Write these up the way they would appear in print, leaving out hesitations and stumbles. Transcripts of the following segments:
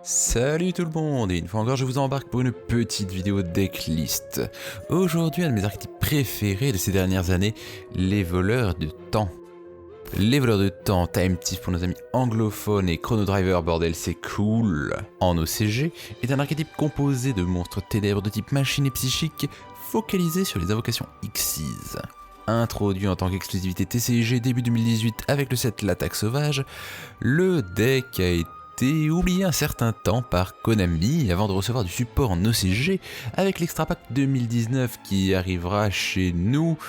Salut tout le monde, et une fois encore je vous embarque pour une petite vidéo decklist. Aujourd'hui un de mes archétypes préférés de ces dernières années, les voleurs de temps. Les voleurs de temps, Time Thief pour nos amis anglophones et Chrono Driver, bordel c'est cool, en OCG, est un archétype composé de monstres ténèbres de type machine et psychique, focalisé sur les invocations Xyz. Introduit en tant qu'exclusivité TCG début 2018 avec le set L'attaque sauvage, le deck a été oublié un certain temps par Konami avant de recevoir du support en OCG avec l'Extra Pack 2019 qui arrivera chez nous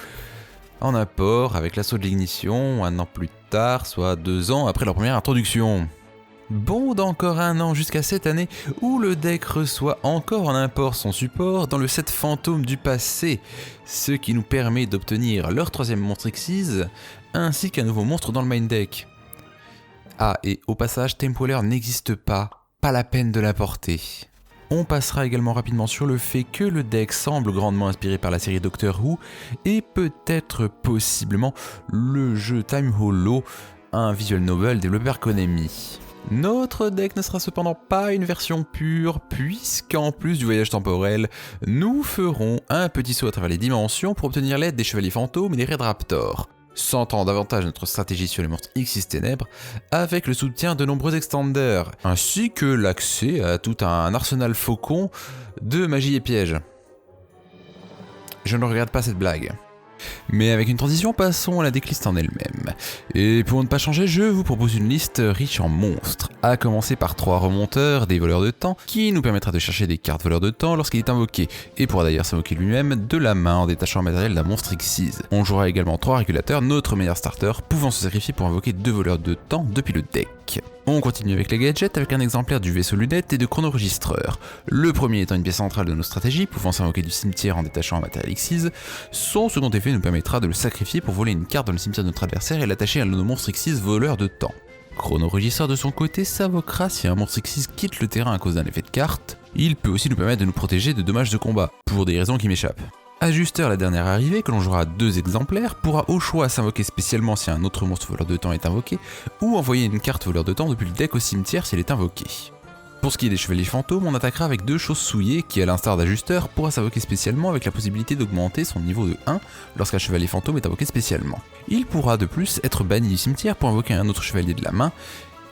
en apport avec l'assaut de l'ignition un an plus tard, soit 2 ans après leur première introduction. Bon d'encore un an jusqu'à cette année où le deck reçoit encore en import son support dans le set fantôme du passé, ce qui nous permet d'obtenir leur troisième monstre Xyz ainsi qu'un nouveau monstre dans le main deck. Ah, et au passage, Tempoiler n'existe pas la peine de l'apporter. On passera également rapidement sur le fait que le deck semble grandement inspiré par la série Doctor Who et peut-être possiblement le jeu Time Hollow, un visual novel développé par Konami. Notre deck ne sera cependant pas une version pure, puisqu'en plus du voyage temporel, nous ferons un petit saut à travers les dimensions pour obtenir l'aide des chevaliers fantômes et des Red Raptors, centrant davantage notre stratégie sur les monstres Xyz Ténèbres, avec le soutien de nombreux extenders, ainsi que l'accès à tout un arsenal faucon de magie et pièges. Je ne regarde pas cette blague. Mais avec une transition, passons à la decklist en elle-même. Et pour ne pas changer, je vous propose une liste riche en monstres, à commencer par 3 remonteurs des voleurs de temps, qui nous permettra de chercher des cartes voleurs de temps lorsqu'il est invoqué, et pourra d'ailleurs s'invoquer lui-même de la main en détachant le matériel d'un monstre Xyz. On jouera également 3 régulateurs, notre meilleur starter, pouvant se sacrifier pour invoquer 2 voleurs de temps depuis le deck. On continue avec les gadgets avec un exemplaire du vaisseau lunette et de chronoregistreur. Le premier étant une pièce centrale de nos stratégies, pouvant s'invoquer du cimetière en détachant un matériel Xyz. Son second effet nous permettra de le sacrifier pour voler une carte dans le cimetière de notre adversaire et l'attacher à nos monstres Xyz voleurs de temps. Chronoregistreur de son côté s'invoquera si un monstre Xyz quitte le terrain à cause d'un effet de carte. Il peut aussi nous permettre de nous protéger de dommages de combat, pour des raisons qui m'échappent. Ajusteur, la dernière arrivée, que l'on jouera à 2 exemplaires, pourra au choix s'invoquer spécialement si un autre monstre voleur de temps est invoqué, ou envoyer une carte voleur de temps depuis le deck au cimetière si elle est invoquée. Pour ce qui est des chevaliers fantômes, on attaquera avec 2 choses souillées qui, à l'instar d'Ajusteur, pourra s'invoquer spécialement avec la possibilité d'augmenter son niveau de 1 lorsqu'un chevalier fantôme est invoqué spécialement. Il pourra de plus être banni du cimetière pour invoquer un autre chevalier de la main,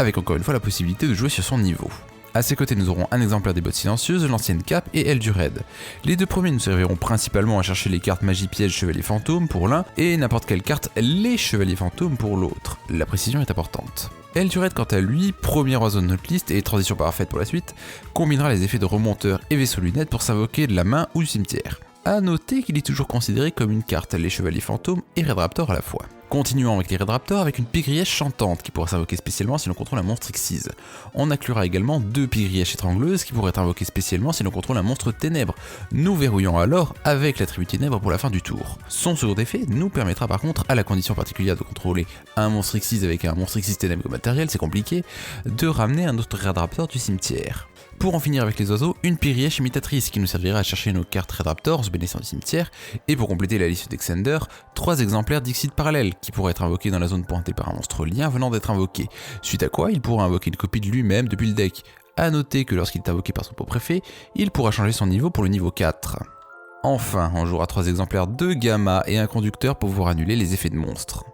avec encore une fois la possibilité de jouer sur son niveau. A ses côtés, nous aurons un exemplaire des bottes silencieuses, l'ancienne cape et elle du raid. Les 2 premiers nous serviront principalement à chercher les cartes magie piège chevalier fantôme pour l'un et n'importe quelle carte les chevaliers fantômes pour l'autre. La précision est importante. Elle du raid quant à lui, premier oiseau de notre liste et transition parfaite pour la suite, combinera les effets de remonteur et vaisseau lunette pour s'invoquer de la main ou du cimetière. A noter qu'il est toujours considéré comme une carte les chevaliers fantômes et Red Raptor à la fois. Continuons avec les Red Raptors avec une pygrièche chantante qui pourra s'invoquer spécialement si l'on contrôle un monstre Xyz. On inclura également 2 pygrièches étrangleuses qui pourraient être invoquées spécialement si l'on contrôle un monstre ténèbres, nous verrouillant alors avec l'attribut ténèbres pour la fin du tour. Son second effet nous permettra par contre, à la condition particulière de contrôler un monstre Xyz avec un monstre Xyz ténèbres comme matériel, c'est compliqué, de ramener un autre Red Raptor du cimetière. Pour en finir avec les oiseaux, une pygrièche imitatrice qui nous servira à chercher nos cartes Red Raptor se bénéficiant du cimetière, et pour compléter la liste d'Extender, 3 exemplaires d'Xyz parallèles qui pourraient être invoqués dans la zone pointée par un monstre lien venant d'être invoqué, suite à quoi il pourra invoquer une copie de lui-même depuis le deck. A noter que lorsqu'il est invoqué par son pot préfet, il pourra changer son niveau pour le niveau 4. Enfin, on jouera 3 exemplaires de Gamma et un conducteur pour pouvoir annuler les effets de monstres.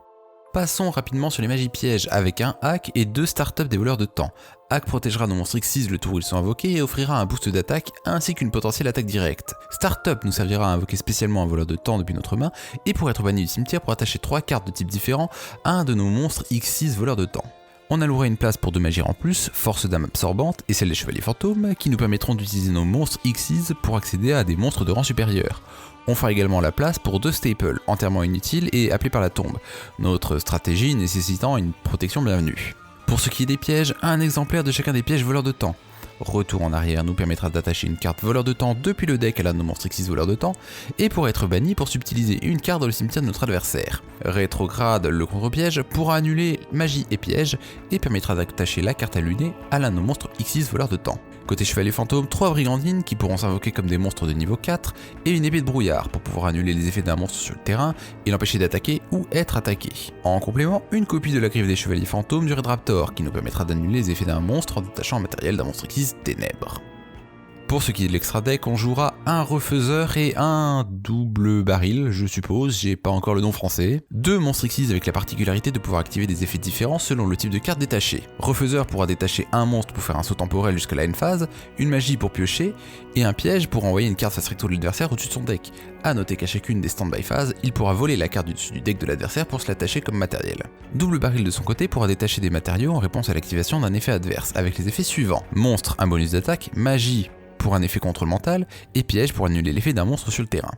Passons rapidement sur les magies pièges avec un hack et 2 startups des voleurs de temps. Hack protégera nos monstres Xyz le tour où ils sont invoqués et offrira un boost d'attaque ainsi qu'une potentielle attaque directe. Startup nous servira à invoquer spécialement un voleur de temps depuis notre main et pour être banni du cimetière pour attacher 3 cartes de type différent à un de nos monstres Xyz voleurs de temps. On allouera une place pour 2 magies en plus, force d'âme absorbante et celle des chevaliers fantômes, qui nous permettront d'utiliser nos monstres Xyz pour accéder à des monstres de rang supérieur. On fera également la place pour 2 staples, entièrement inutiles et appelés par la tombe, notre stratégie nécessitant une protection bienvenue. Pour ce qui est des pièges, un exemplaire de chacun des pièges voleurs de temps. Retour en arrière nous permettra d'attacher une carte voleur de temps depuis le deck à l'un de nos monstres Xyz voleurs de temps, et pour être banni pour subtiliser une carte dans le cimetière de notre adversaire. Rétrograde, le contre-piège, pourra annuler magie et piège, et permettra d'attacher la carte allumée à l'un de nos monstres Xyz voleurs de temps. Côté chevalier fantôme, 3 brigandines qui pourront s'invoquer comme des monstres de niveau 4 et une épée de brouillard pour pouvoir annuler les effets d'un monstre sur le terrain et l'empêcher d'attaquer ou être attaqué. En complément, une copie de la griffe des chevaliers fantômes du Red Raptor qui nous permettra d'annuler les effets d'un monstre en détachant un matériel d'un monstre X ténèbres. Pour ce qui est de l'extra deck, on jouera un refaiseur et un double baril, je suppose, j'ai pas encore le nom français. 2 monstres X avec la particularité de pouvoir activer des effets différents selon le type de carte détachée. Refaiseur pourra détacher un monstre pour faire un saut temporel jusqu'à la end phase, une magie pour piocher, et un piège pour envoyer une carte face recto de l'adversaire au-dessus de son deck. A noter qu'à chacune des stand-by phases, il pourra voler la carte du dessus du deck de l'adversaire pour se l'attacher comme matériel. Double baril de son côté pourra détacher des matériaux en réponse à l'activation d'un effet adverse, avec les effets suivants. Monstre, un bonus d'attaque, magie, pour un effet contrôle mental, et piège pour annuler l'effet d'un monstre sur le terrain.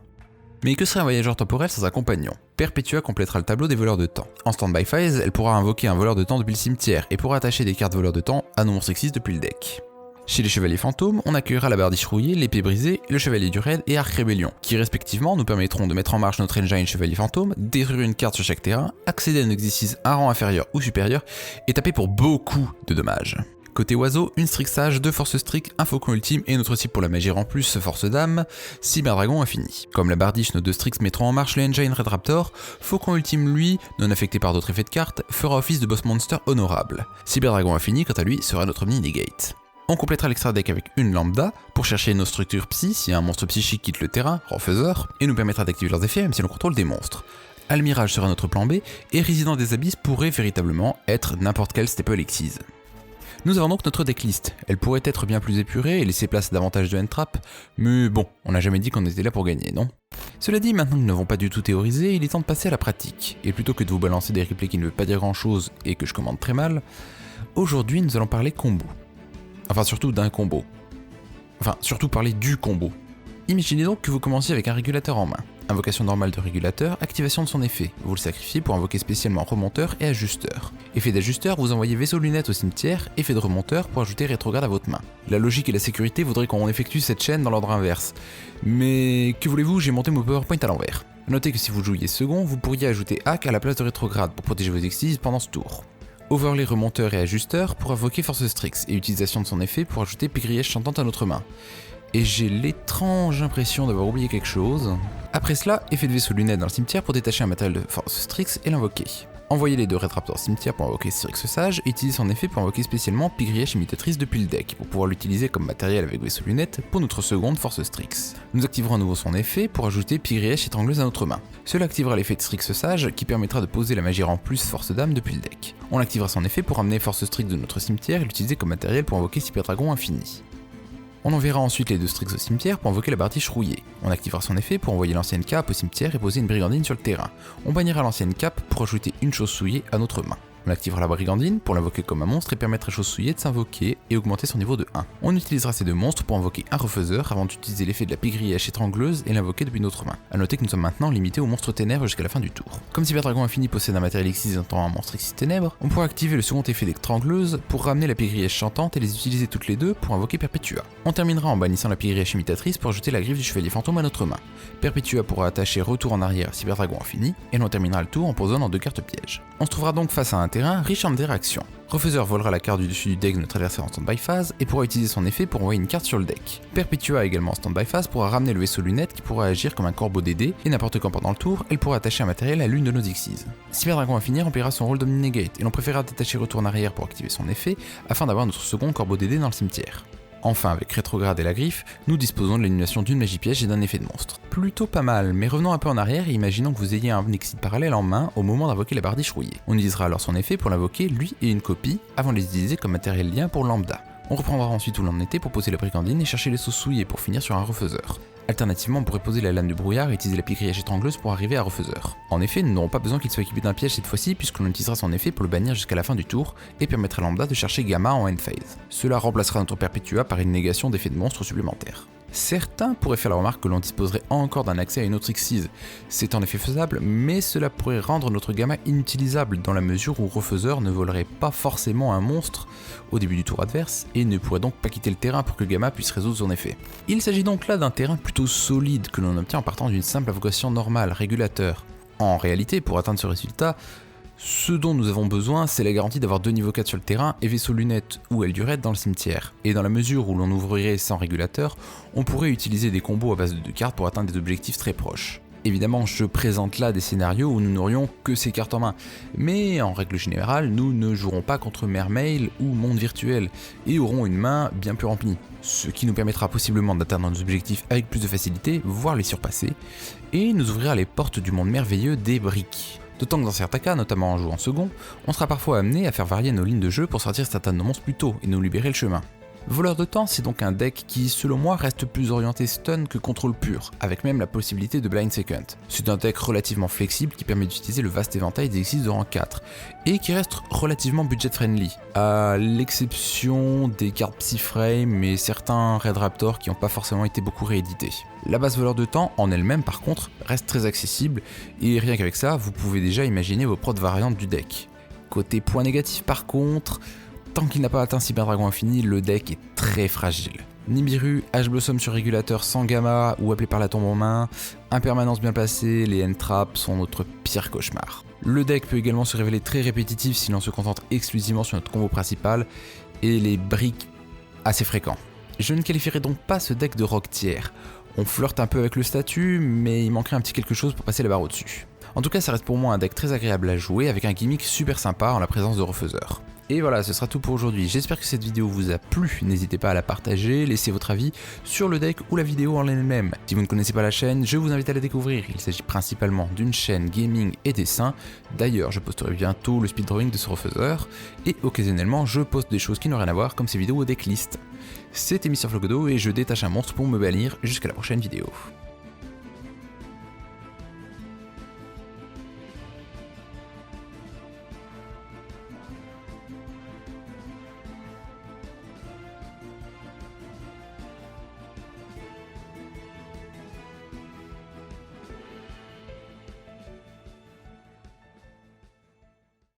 Mais que serait un voyageur temporel sans un compagnon? Perpetua complétera le tableau des voleurs de temps. En stand-by phase, elle pourra invoquer un voleur de temps depuis le cimetière, et pourra attacher des cartes voleurs de temps à nos monstres X depuis le deck. Chez les chevaliers fantômes, on accueillera la bardiche rouillée, l'épée brisée, le chevalier du raid et Arc Rébellion, qui respectivement nous permettront de mettre en marche notre engine chevalier fantôme, détruire une carte sur chaque terrain, accéder à un exercice un rang inférieur ou supérieur, et taper pour beaucoup de dommages. Côté oiseau, une Strix Sage, 2 Force Strix, un Faucon Ultime et notre cible pour la magie en plus, Force Dame, Cyberdragon Infini. Comme la bardiche, nos 2 Strix mettront en marche le Engine Red Raptor, Faucon Ultime lui, non affecté par d'autres effets de cartes, fera office de boss monster honorable. Cyberdragon Infini quant à lui sera notre Omni Negate. On complétera l'extra deck avec une lambda pour chercher nos structures psy si un monstre psychique quitte le terrain, refaiseur, et nous permettra d'activer leurs effets même si l'on contrôle des monstres. Almirage sera notre plan B et Résident des Abysses pourrait véritablement être n'importe quel Staple Xyz. Nous avons donc notre decklist, elle pourrait être bien plus épurée et laisser place à davantage de end-trap, mais bon, on n'a jamais dit qu'on était là pour gagner, non? Cela dit, maintenant que nous n'avons pas du tout théorisé, il est temps de passer à la pratique, et plutôt que de vous balancer des replays qui ne veulent pas dire grand chose et que je commande très mal, aujourd'hui nous allons parler combo. Enfin surtout d'un combo. Enfin surtout parler du combo. Imaginez donc que vous commenciez avec un régulateur en main. Invocation normale de régulateur, activation de son effet. Vous le sacrifiez pour invoquer spécialement remonteur et ajusteur. Effet d'ajusteur, vous envoyez vaisseau lunette au cimetière, effet de remonteur pour ajouter rétrograde à votre main. La logique et la sécurité voudraient qu'on effectue cette chaîne dans l'ordre inverse. Mais que voulez-vous, j'ai monté mon PowerPoint à l'envers. Notez que si vous jouiez second, vous pourriez ajouter hack à la place de rétrograde pour protéger vos exis pendant ce tour. Overlay remonteur et ajusteur pour invoquer Force Strix et utilisation de son effet pour ajouter Pégrièche chantante à notre main. Et j'ai l'étrange impression d'avoir oublié quelque chose. Après cela, effet de vaisseau lunette dans le cimetière pour détacher un matériel de Force Strix et l'invoquer. Envoyez les 2 Red Raptor cimetière pour invoquer Strix Sage et utiliser son effet pour invoquer spécialement Pygrièche imitatrice depuis le deck, pour pouvoir l'utiliser comme matériel avec vaisseau lunette pour notre seconde Force Strix. Nous activerons à nouveau son effet pour ajouter Pygrièche étrangleuse à notre main. Cela activera l'effet de Strix Sage qui permettra de poser la magie en plus Force Dame depuis le deck. On activera son effet pour ramener Force Strix de notre cimetière et l'utiliser comme matériel pour invoquer Cyberdragon Infini. On enverra ensuite les 2 Strix au cimetière pour invoquer la bardiche rouillée. On activera son effet pour envoyer l'ancienne cape au cimetière et poser une brigandine sur le terrain. On bannira l'ancienne cape pour ajouter une chose souillée à notre main. On activera la brigandine pour l'invoquer comme un monstre et permettre à chose souillée de s'invoquer et augmenter son niveau de 1. On utilisera ces 2 monstres pour invoquer un refaiseur avant d'utiliser l'effet de la pygrièche étrangleuse et l'invoquer depuis notre main. A noter que nous sommes maintenant limités aux monstres ténèbres jusqu'à la fin du tour. Comme Cyberdragon Infini possède un matériel X étant un monstre X ténèbres, on pourra activer le second effet d'étrangleuse pour ramener la pygrièche chantante et les utiliser toutes les deux pour invoquer Perpetua. On terminera en bannissant la pygrièche imitatrice pour ajouter la griffe du chevalier fantôme à notre main. Perpetua pourra attacher retour en arrière à Cyberdragon Infini et l'on terminera le tour en posant en 2 cartes pièges. On se trouvera donc face à un terrain riche en interactions. Refaiseur volera la carte du dessus du deck de notre adversaire en stand-by phase et pourra utiliser son effet pour envoyer une carte sur le deck. Perpetua également en stand-by phase pourra ramener le vaisseau lunette qui pourra agir comme un corbeau DD et n'importe quand pendant le tour, elle pourra attacher un matériel à l'une de nos Xyz. Cyberdragon Infini remplira son rôle d'Omni Negate et l'on préférera détacher retour en arrière pour activer son effet afin d'avoir notre second corbeau DD dans le cimetière. Enfin, avec rétrograde et la griffe, nous disposons de l'annulation d'une magie piège et d'un effet de monstre. Plutôt pas mal, mais revenons un peu en arrière et imaginons que vous ayez un Exit parallèle en main au moment d'invoquer la bardiche rouillée. On utilisera alors son effet pour l'invoquer, lui et une copie, avant de les utiliser comme matériel lien pour lambda. On reprendra ensuite où l'on était pour poser la brigandine et chercher les sauts souillés pour finir sur un refaiseur. Alternativement, on pourrait poser la lame du brouillard et utiliser la pygrièche étrangleuse pour arriver à refaiseur. En effet, nous n'aurons pas besoin qu'il soit équipé d'un piège cette fois-ci puisque l'on utilisera son effet pour le bannir jusqu'à la fin du tour et permettra à lambda de chercher Gamma en end phase. Cela remplacera notre Perpetua par une négation d'effet de monstre supplémentaire. Certains pourraient faire la remarque que l'on disposerait encore d'un accès à une autre Xyz. C'est en effet faisable, mais cela pourrait rendre notre Gamma inutilisable dans la mesure où Refaiseur ne volerait pas forcément un monstre au début du tour adverse et ne pourrait donc pas quitter le terrain pour que Gamma puisse résoudre son effet. Il s'agit donc là d'un terrain plutôt solide que l'on obtient en partant d'une simple invocation normale, régulateur. En réalité, pour atteindre ce résultat, Ce dont nous avons besoin, c'est la garantie d'avoir 2 niveaux 4 sur le terrain et vaisseau lunettes ou aile durette dans le cimetière. Et dans la mesure où l'on ouvrirait sans régulateur, on pourrait utiliser des combos à base de 2 cartes pour atteindre des objectifs très proches. Évidemment, je présente là des scénarios où nous n'aurions que ces cartes en main, mais en règle générale, nous ne jouerons pas contre Mermail ou Monde Virtuel, et aurons une main bien plus remplie, ce qui nous permettra possiblement d'atteindre nos objectifs avec plus de facilité, voire les surpasser, et nous ouvrira les portes du monde merveilleux des briques. D'autant que dans certains cas, notamment en jouant second, on sera parfois amené à faire varier nos lignes de jeu pour sortir certains de nos monstres plus tôt et nous libérer le chemin. Voleur de temps, c'est donc un deck qui, selon moi, reste plus orienté stun que contrôle pur, avec même la possibilité de blind second. C'est un deck relativement flexible qui permet d'utiliser le vaste éventail des exis de rang 4, et qui reste relativement budget friendly, à l'exception des cartes Psyframe et certains Red Raptor qui n'ont pas forcément été beaucoup réédités. La base voleur de temps, en elle-même par contre, reste très accessible, et rien qu'avec ça, vous pouvez déjà imaginer vos propres variantes du deck. Côté point négatif par contre, tant qu'il n'a pas atteint Cyberdragon Infini, le deck est très fragile. Nibiru, H-Blossom sur régulateur sans gamma ou appelé par la tombe en main, impermanence bien placée, les end-traps sont notre pire cauchemar. Le deck peut également se révéler très répétitif si l'on se concentre exclusivement sur notre combo principal, et les briques assez fréquents. Je ne qualifierais donc pas ce deck de rock tiers. On flirte un peu avec le statut, mais il manquerait un petit quelque chose pour passer la barre au-dessus. En tout cas, ça reste pour moi un deck très agréable à jouer avec un gimmick super sympa en la présence de refaiseurs. Et voilà, ce sera tout pour aujourd'hui. J'espère que cette vidéo vous a plu. N'hésitez pas à la partager, laissez votre avis sur le deck ou la vidéo en elle-même. Si vous ne connaissez pas la chaîne, je vous invite à la découvrir. Il s'agit principalement d'une chaîne gaming et dessin. D'ailleurs, je posterai bientôt le speedrunning de ce refaiseur. Et occasionnellement, je poste des choses qui n'ont rien à voir, comme ces vidéos au decklist. C'était Mr. Flogodo et je détache un monstre pour me bannir. Jusqu'à la prochaine vidéo.